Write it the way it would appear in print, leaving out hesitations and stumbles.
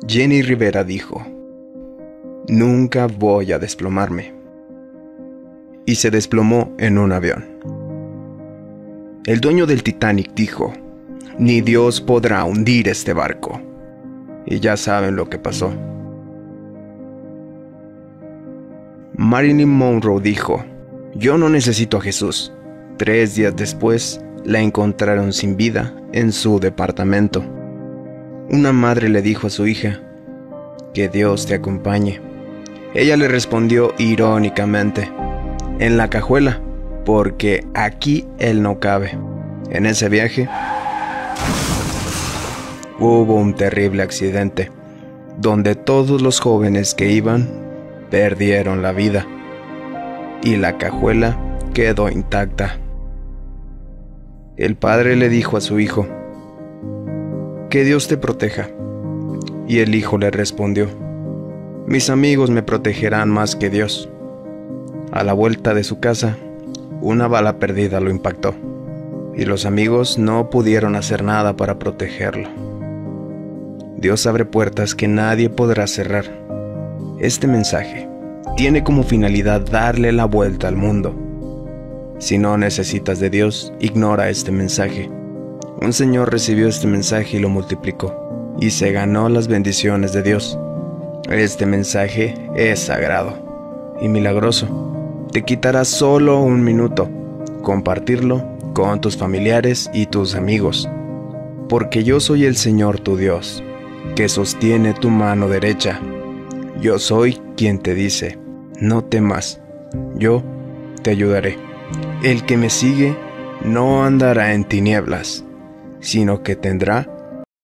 Jenny Rivera dijo: "Nunca voy a desplomarme". Y se desplomó en un avión. El dueño del Titanic dijo: "Ni Dios podrá hundir este barco". Y ya saben lo que pasó. Marilyn Monroe dijo: "Yo no necesito a Jesús". 3 días después, la encontraron sin vida en su departamento. Una madre le dijo a su hija: "Que Dios te acompañe". Ella le respondió irónicamente: "En la cajuela, porque aquí él no cabe". En ese viaje hubo un terrible accidente, donde todos los jóvenes que iban perdieron la vida, y la cajuela quedó intacta. El padre le dijo a su hijo: "Que Dios te proteja". Y el hijo le respondió: "Mis amigos me protegerán más que Dios". A la vuelta de su casa, una bala perdida lo impactó, y los amigos no pudieron hacer nada para protegerlo. Dios abre puertas que nadie podrá cerrar. Este mensaje tiene como finalidad darle la vuelta al mundo. Si no necesitas de Dios, ignora este mensaje. Un señor recibió este mensaje y lo multiplicó, y se ganó las bendiciones de Dios. Este mensaje es sagrado y milagroso. Te quitará solo 1 minuto compartirlo con tus familiares y tus amigos. Porque yo soy el Señor tu Dios, que sostiene tu mano derecha. Yo soy quien te dice: no temas, yo te ayudaré. El que me sigue no andará en tinieblas, sino que tendrá